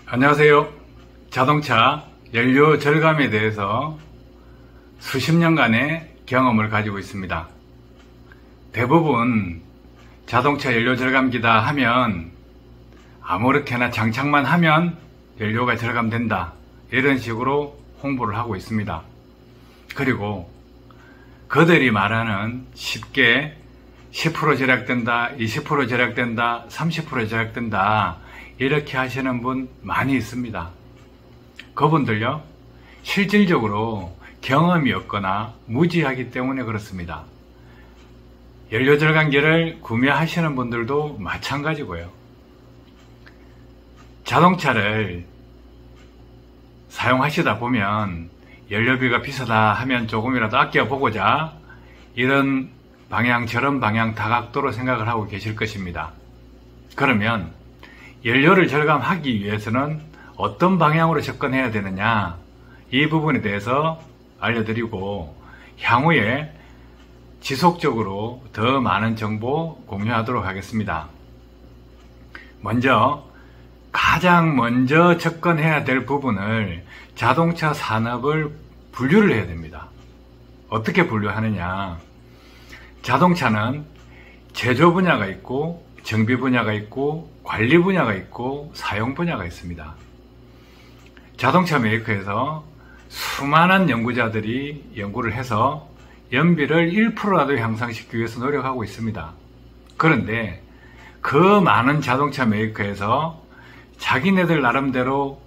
안녕하세요. 자동차 연료 절감에 대해서 수십 년간의 경험을 가지고 있습니다. 대부분 자동차 연료 절감기다 하면 아무렇게나 장착만 하면 연료가 절감된다, 이런 식으로 홍보를 하고 있습니다. 그리고 그들이 말하는 쉽게 10% 절약된다, 20% 절약된다, 30% 절약된다, 이렇게 하시는 분 많이 있습니다. 그분들요, 실질적으로 경험이 없거나 무지하기 때문에 그렇습니다. 연료 절감기를 구매하시는 분들도 마찬가지고요. 자동차를 사용하시다 보면 연료비가 비싸다 하면 조금이라도 아껴보고자 이런 방향 저런 방향 다각도로 생각을 하고 계실 것입니다. 그러면 연료를 절감하기 위해서는 어떤 방향으로 접근해야 되느냐, 이 부분에 대해서 알려드리고 향후에 지속적으로 더 많은 정보 공유하도록 하겠습니다. 가장 먼저 접근해야 될 부분을 자동차 산업을 분류를 해야 됩니다. 어떻게 분류하느냐, 자동차는 제조 분야가 있고 정비 분야가 있고 관리 분야가 있고 사용 분야가 있습니다. 자동차 메이커에서 수많은 연구자들이 연구를 해서 연비를 1%라도 향상시키기 위해서 노력하고 있습니다. 그런데 그 많은 자동차 메이커에서 자기네들 나름대로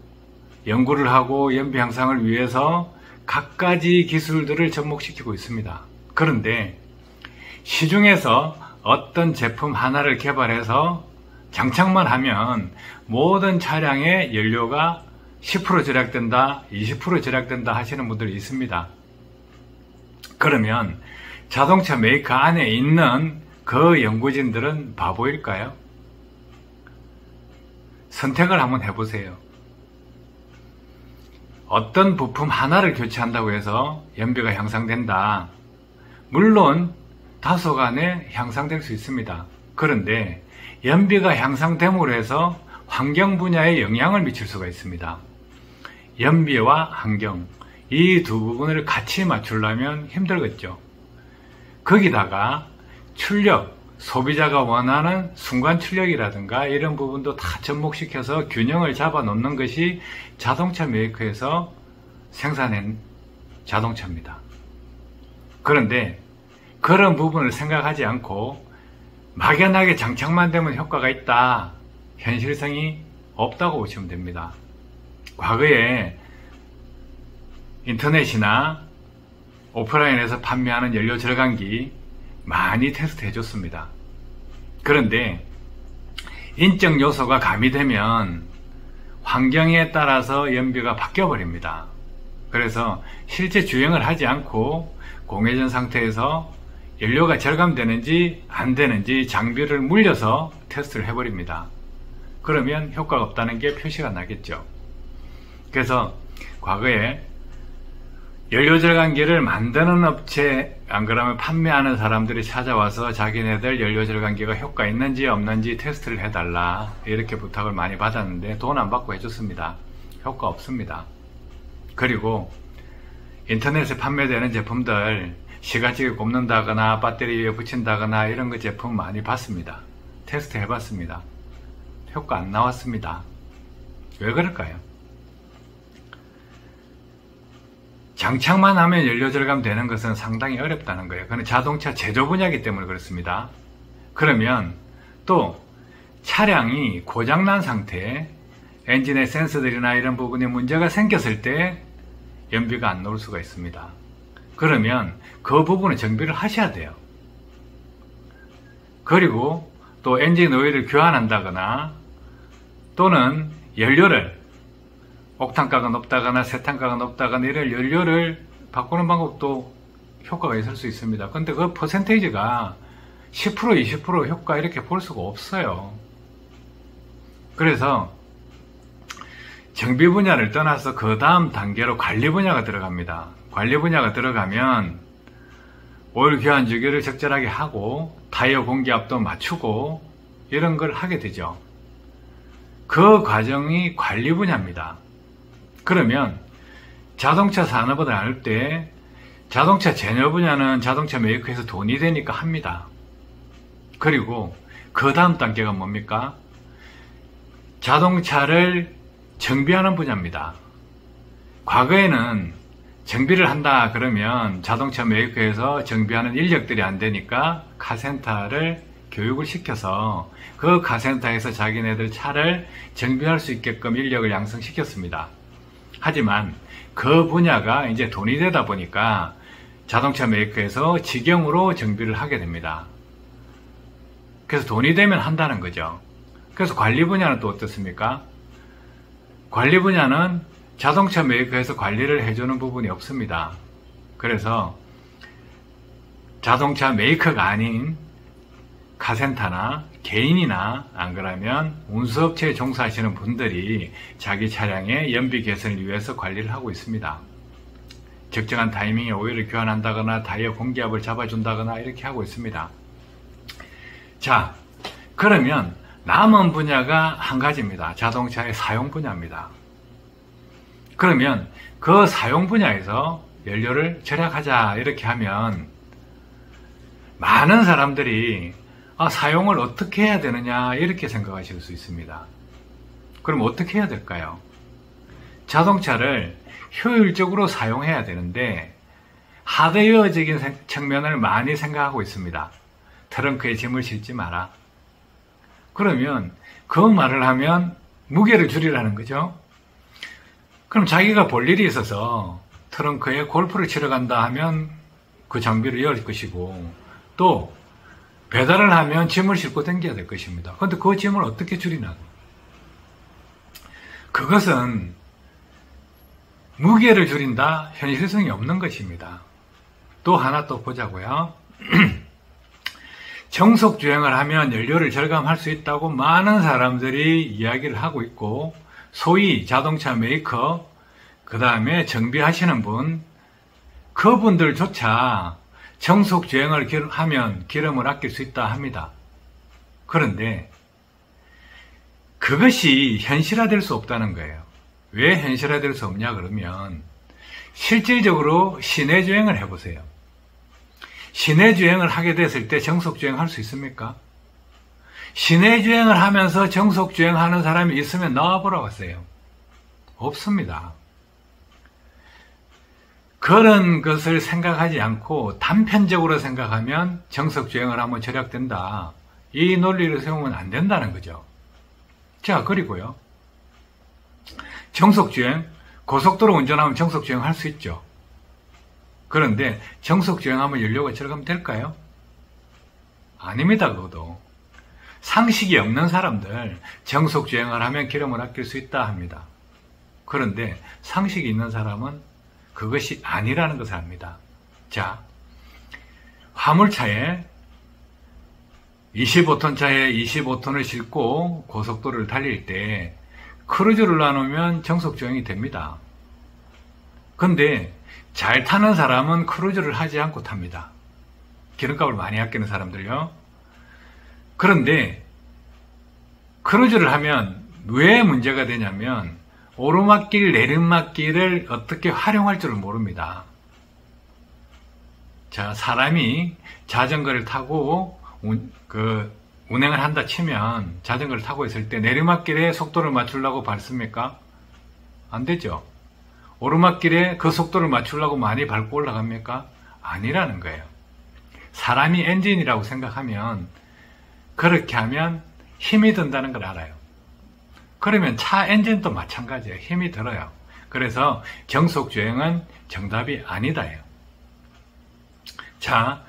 연구를 하고 연비 향상을 위해서 갖가지 기술들을 접목시키고 있습니다. 그런데 시중에서 어떤 제품 하나를 개발해서 장착만 하면 모든 차량의 연료가 10% 절약된다, 20% 절약된다 하시는 분들이 있습니다. 그러면 자동차 메이커 안에 있는 그 연구진들은 바보일까요? 선택을 한번 해보세요. 어떤 부품 하나를 교체한다고 해서 연비가 향상된다. 물론 다소간에 향상될 수 있습니다. 그런데 연비가 향상됨으로 해서 환경 분야에 영향을 미칠 수가 있습니다. 연비와 환경, 이 두 부분을 같이 맞추려면 힘들겠죠. 거기다가 출력, 소비자가 원하는 순간 출력이라든가 이런 부분도 다 접목시켜서 균형을 잡아 놓는 것이 자동차 메이커에서 생산한 자동차입니다. 그런데 그런 부분을 생각하지 않고 막연하게 장착만 되면 효과가 있다, 현실성이 없다고 보시면 됩니다. 과거에 인터넷이나 오프라인에서 판매하는 연료 절감기 많이 테스트 해줬습니다. 그런데 인적 요소가 가미되면 환경에 따라서 연비가 바뀌어 버립니다. 그래서 실제 주행을 하지 않고 공회전 상태에서 연료가 절감되는지 안 되는지 장비를 물려서 테스트를 해버립니다. 그러면 효과가 없다는 게 표시가 나겠죠. 그래서 과거에 연료 절감기를 만드는 업체, 안 그러면 판매하는 사람들이 찾아와서 자기네들 연료 절감기가 효과 있는지 없는지 테스트를 해달라, 이렇게 부탁을 많이 받았는데 돈 안 받고 해줬습니다. 효과 없습니다. 그리고 인터넷에 판매되는 제품들 시가지게 꼽는다거나 배터리에 붙인다거나 이런 거 제품 많이 봤습니다. 테스트 해봤습니다. 효과 안 나왔습니다. 왜 그럴까요? 장착만 하면 연료 절감 되는 것은 상당히 어렵다는 거예요. 그건 자동차 제조 분야이기 때문에 그렇습니다. 그러면 또 차량이 고장난 상태에 엔진의 센서들이나 이런 부분에 문제가 생겼을 때 연비가 안 나올 수가 있습니다. 그러면 그 부분을 정비를 하셔야 돼요. 그리고 또 엔진 오일을 교환한다거나 또는 연료를 옥탄가가 높다거나 세탄가가 높다거나 이런 연료를 바꾸는 방법도 효과가 있을 수 있습니다. 근데 그 퍼센테이지가 10% 20% 효과 이렇게 볼 수가 없어요. 그래서 정비 분야를 떠나서 그 다음 단계로 관리 분야가 들어갑니다. 관리 분야가 들어가면 오일 교환 주기를 적절하게 하고 타이어 공기압도 맞추고 이런 걸 하게 되죠. 그 과정이 관리 분야입니다. 그러면 자동차 산업을 나눌 때 자동차 제조 분야는 자동차 메이커에서 돈이 되니까 합니다. 그리고 그 다음 단계가 뭡니까? 자동차를 정비하는 분야입니다. 과거에는 정비를 한다 그러면 자동차 메이커에서 정비하는 인력들이 안 되니까 카센터를 교육을 시켜서 그 카센터에서 자기네들 차를 정비할 수 있게끔 인력을 양성시켰습니다. 하지만 그 분야가 이제 돈이 되다 보니까 자동차 메이커에서 직영으로 정비를 하게 됩니다. 그래서 돈이 되면 한다는 거죠. 그래서 관리 분야는 또 어떻습니까? 관리 분야는 자동차 메이커에서 관리를 해주는 부분이 없습니다. 그래서 자동차 메이커가 아닌 카센터나 개인이나 안 그러면 운수업체에 종사하시는 분들이 자기 차량의 연비 개선을 위해서 관리를 하고 있습니다. 적정한 타이밍에 오일을 교환한다거나 타이어 공기압을 잡아준다거나 이렇게 하고 있습니다. 자, 그러면 남은 분야가 한 가지입니다. 자동차의 사용 분야입니다. 그러면 그 사용 분야에서 연료를 절약하자 이렇게 하면 많은 사람들이 사용을 어떻게 해야 되느냐 이렇게 생각하실 수 있습니다. 그럼 어떻게 해야 될까요? 자동차를 효율적으로 사용해야 되는데 하드웨어적인 측면을 많이 생각하고 있습니다. 트렁크에 짐을 싣지 마라. 그러면 그 말을 하면 무게를 줄이라는 거죠. 그럼 자기가 볼 일이 있어서 트렁크에 골프를 치러 간다 하면 그 장비를 열 것이고 또 배달을 하면 짐을 싣고 다녀야 될 것입니다. 그런데 그 짐을 어떻게 줄이나? 그것은 무게를 줄인다? 현실성이 없는 것입니다. 또 하나 또 보자고요. 정속주행을 하면 연료를 절감할 수 있다고 많은 사람들이 이야기를 하고 있고 소위 자동차 메이커, 그 다음에 정비하시는 분, 그분들조차 정속주행을 하면 기름을 아낄 수 있다 합니다. 그런데 그것이 현실화될 수 없다는 거예요. 왜 현실화될 수 없냐 그러면 실질적으로 시내주행을 해보세요. 시내주행을 하게 됐을 때 정속주행할 수 있습니까? 시내주행을 하면서 정속주행하는 사람이 있으면 나와보라고 하세요. 없습니다. 그런 것을 생각하지 않고 단편적으로 생각하면 정속주행을 하면 절약된다. 이 논리를 세우면 안 된다는 거죠. 자, 그리고요. 정속주행, 고속도로 운전하면 정속주행 할 수 있죠. 그런데 정속주행하면 연료가 절감 될까요? 아닙니다. 그것도. 상식이 없는 사람들 정속주행을 하면 기름을 아낄 수 있다 합니다. 그런데 상식이 있는 사람은 그것이 아니라는 것을 압니다. 자, 화물차에 25톤 차에 25톤을 싣고 고속도로를 달릴 때 크루즈를 놔놓으면 정속주행이 됩니다. 근데 잘 타는 사람은 크루즈를 하지 않고 탑니다. 기름값을 많이 아끼는 사람들요. 그런데 크루즈를 하면 왜 문제가 되냐면 오르막길, 내리막길을 어떻게 활용할 줄을 모릅니다. 자, 사람이 자전거를 타고 운행을 한다 치면 자전거를 타고 있을 때 내리막길에 속도를 맞추려고 밟습니까? 안 되죠. 오르막길에 그 속도를 맞추려고 많이 밟고 올라갑니까? 아니라는 거예요. 사람이 엔진이라고 생각하면 그렇게 하면 힘이 든다는 걸 알아요. 그러면 차 엔진도 마찬가지예요. 힘이 들어요. 그래서 정속주행은 정답이 아니다예요. 자,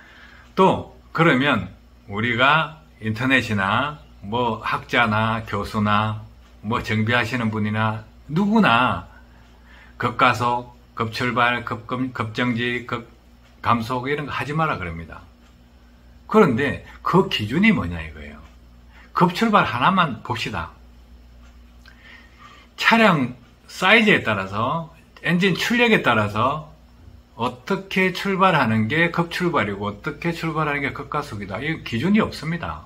또 그러면 우리가 인터넷이나 뭐 학자나 교수나 뭐 정비하시는 분이나 누구나 급가속, 급출발, 급정지, 급감속 이런 거 하지 마라 그럽니다. 그런데 그 기준이 뭐냐 이거예요. 급출발 하나만 봅시다. 차량 사이즈에 따라서 엔진 출력에 따라서 어떻게 출발하는 게 급출발이고 어떻게 출발하는 게 급가속이다. 이 기준이 없습니다.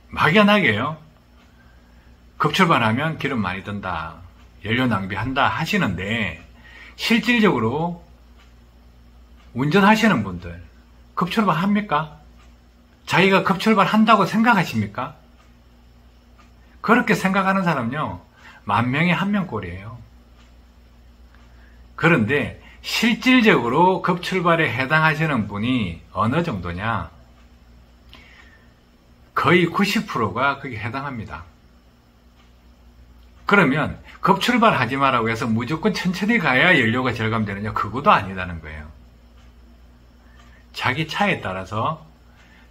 막연하게요. 급출발하면 기름 많이 든다, 연료 낭비한다 하시는데, 실질적으로 운전하시는 분들 급출발 합니까? 자기가 급출발 한다고 생각하십니까? 그렇게 생각하는 사람요, 10,000명에 1명꼴이에요. 그런데 실질적으로 급출발에 해당하시는 분이 어느 정도냐? 거의 90%가 거기에 해당합니다. 그러면 급출발하지 마라고 해서 무조건 천천히 가야 연료가 절감되느냐? 그것도 아니다는 거예요. 자기 차에 따라서,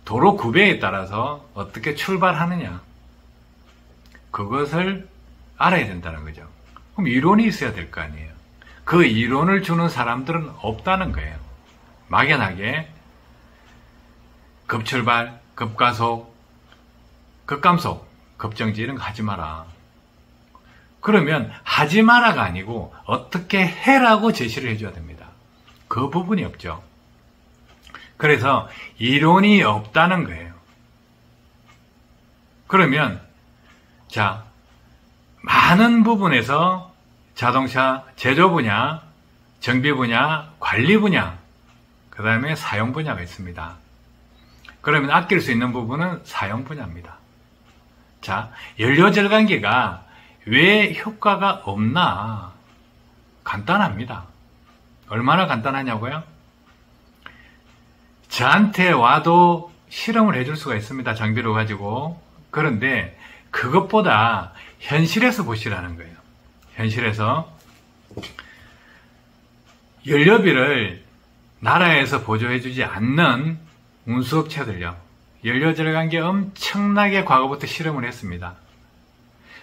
도로 구배에 따라서 어떻게 출발하느냐, 그것을 알아야 된다는 거죠. 그럼 이론이 있어야 될 거 아니에요. 그 이론을 주는 사람들은 없다는 거예요. 막연하게 급출발, 급가속, 급감속, 급정지 이런 거 하지 마라. 그러면 하지 마라가 아니고 어떻게 해라고 제시를 해줘야 됩니다. 그 부분이 없죠. 그래서 이론이 없다는 거예요. 그러면 자, 많은 부분에서 자동차 제조 분야, 정비 분야, 관리 분야, 그 다음에 사용 분야가 있습니다. 그러면 아낄 수 있는 부분은 사용 분야입니다. 자, 연료 절감기가 왜 효과가 없나? 간단합니다. 얼마나 간단하냐고요? 저한테 와도 실험을 해줄 수가 있습니다. 장비를 가지고. 그런데 그것보다 현실에서 보시라는 거예요. 현실에서 연료비를 나라에서 보조해주지 않는 운수업체들요, 연료절감기에 엄청나게 과거부터 실험을 했습니다.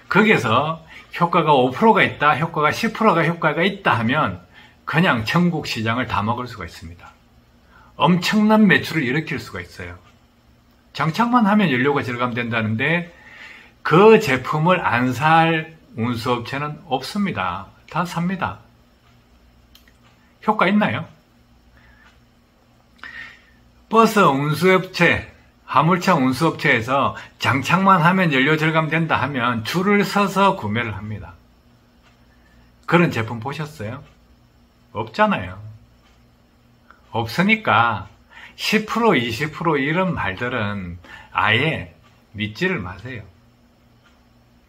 거기에서 효과가 5%가 있다, 효과가 10%가 효과가 있다 하면 그냥 전국 시장을 다 먹을 수가 있습니다. 엄청난 매출을 일으킬 수가 있어요. 장착만 하면 연료가 절감된다는데 그 제품을 안 살 운수업체는 없습니다. 다 삽니다. 효과 있나요? 버스 운수업체, 화물차 운수업체에서 장착만 하면 연료 절감된다 하면 줄을 서서 구매를 합니다. 그런 제품 보셨어요? 없잖아요. 없으니까 10%, 20% 이런 말들은 아예 믿지를 마세요.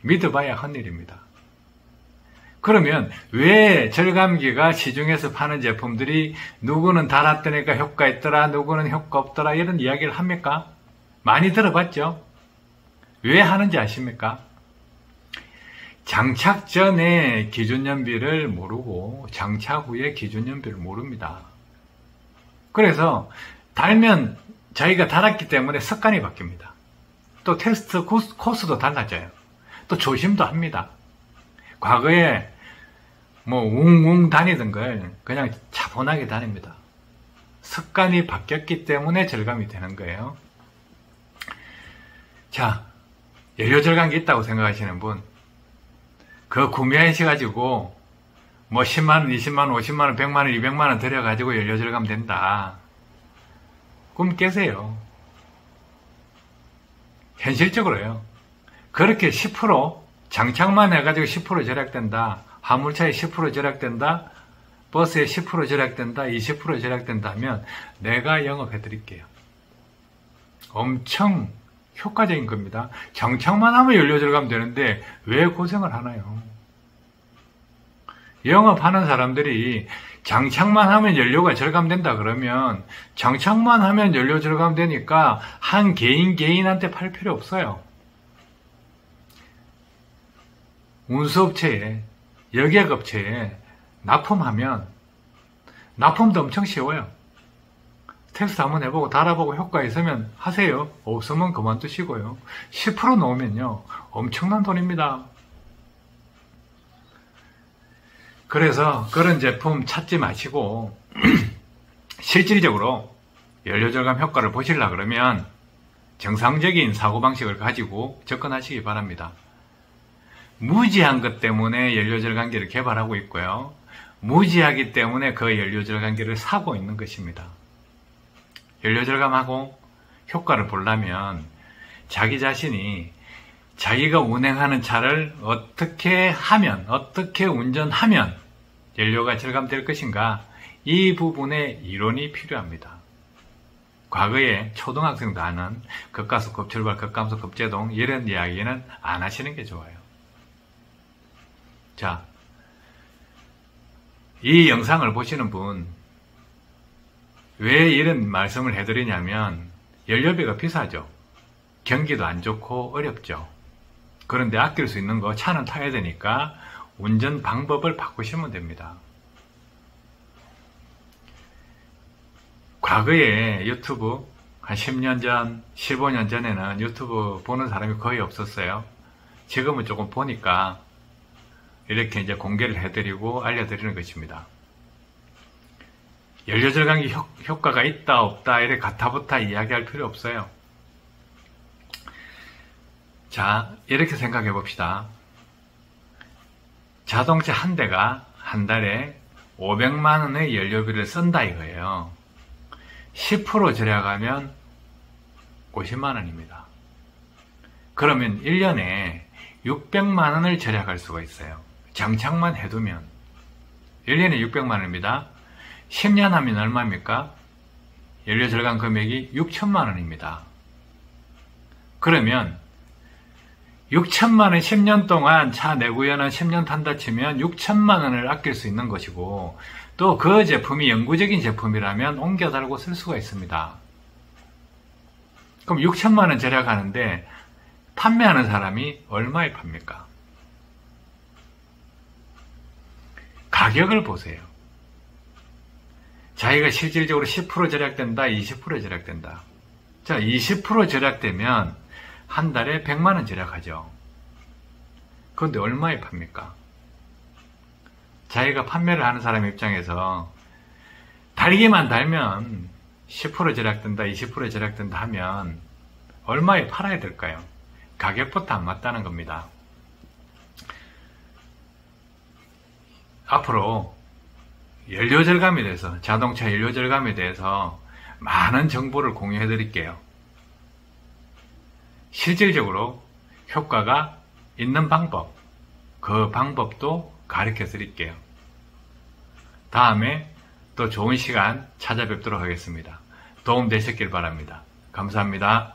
믿어봐야 헛일입니다. 그러면 왜 절감기가 시중에서 파는 제품들이 누구는 달았더니까 효과 있더라, 누구는 효과 없더라 이런 이야기를 합니까? 많이 들어봤죠? 왜 하는지 아십니까? 장착 전에 기준연비를 모르고 장착 후에 기준연비를 모릅니다. 그래서 달면 자기가 달았기 때문에 습관이 바뀝니다. 또 테스트 코스도 달라져요. 또 조심도 합니다. 과거에 뭐 웅웅 다니던 걸 그냥 차분하게 다닙니다. 습관이 바뀌었기 때문에 절감이 되는 거예요. 자, 연료 절감기 있다고 생각하시는 분, 그거 구매하셔가지고 뭐 10만원, 20만원, 50만원, 100만원, 200만원 들여가지고 연료 절감 된다. 꿈 깨세요. 현실적으로요. 그렇게 10% 장착만 해가지고 10% 절약된다. 화물차에 10% 절약된다. 버스에 10% 절약된다. 20% 절약된다 하면 내가 영업해 드릴게요. 엄청 효과적인 겁니다. 장착만 하면 연료 절감 되는데 왜 고생을 하나요? 영업하는 사람들이 장착만 하면 연료가 절감된다 그러면 장착만 하면 연료 절감되니까 한 개인한테 팔 필요 없어요. 운수업체에, 여객업체에 납품하면 납품도 엄청 쉬워요. 테스트 한번 해보고 달아보고 효과 있으면 하세요. 없으면 그만두시고요. 10% 넣으면요 엄청난 돈입니다. 그래서 그런 제품 찾지 마시고 실질적으로 연료절감 효과를 보시려고 그러면 정상적인 사고방식을 가지고 접근하시기 바랍니다. 무지한 것 때문에 연료절감기를 개발하고 있고요. 무지하기 때문에 그 연료절감기를 사고 있는 것입니다. 연료절감하고 효과를 보려면 자기 자신이 자기가 운행하는 차를 어떻게 하면, 어떻게 운전하면 연료가 절감될 것인가, 이 부분에 이론이 필요합니다. 과거에 초등학생도 아는 급가속, 급출발, 급감속, 급제동 이런 이야기는 안 하시는 게 좋아요. 자, 이 영상을 보시는 분, 왜 이런 말씀을 해드리냐면 연료비가 비싸죠. 경기도 안 좋고 어렵죠. 그런데 아낄 수 있는 거 차는 타야 되니까 운전 방법을 바꾸시면 됩니다. 과거에 유튜브 한 10년 전, 15년 전에는 유튜브 보는 사람이 거의 없었어요. 지금은 조금 보니까 이렇게 이제 공개를 해드리고 알려드리는 것입니다. 연료절감기 효과가 있다 없다 이렇게 가타부타 이야기할 필요 없어요. 자, 이렇게 생각해 봅시다. 자동차 한 대가 한 달에 500만 원의 연료비를 쓴다 이거예요. 10% 절약하면 50만 원입니다. 그러면 1년에 600만 원을 절약할 수가 있어요. 장착만 해두면 1년에 600만 원입니다. 10년 하면 얼마입니까? 연료 절감 금액이 6천만 원입니다. 그러면 6천만 원 10년 동안 차 내구연한 10년 탄다 치면 6천만 원을 아낄 수 있는 것이고, 또 그 제품이 영구적인 제품이라면 옮겨 달고 쓸 수가 있습니다. 그럼 6천만 원 절약하는데 판매하는 사람이 얼마에 팝니까? 가격을 보세요. 자기가 실질적으로 10% 절약된다, 20% 절약된다. 자, 20% 절약되면 한 달에 100만 원 절약하죠. 그런데 얼마에 팝니까? 자기가 판매를 하는 사람 입장에서 달기만 달면 10% 절약된다, 20% 절약된다 하면 얼마에 팔아야 될까요? 가격부터 안 맞다는 겁니다. 앞으로 연료 절감에 대해서, 자동차 연료 절감에 대해서 많은 정보를 공유해 드릴게요. 실질적으로 효과가 있는 방법, 그 방법도 가르쳐 드릴게요. 다음에 또 좋은 시간 찾아뵙도록 하겠습니다. 도움 되셨길 바랍니다. 감사합니다.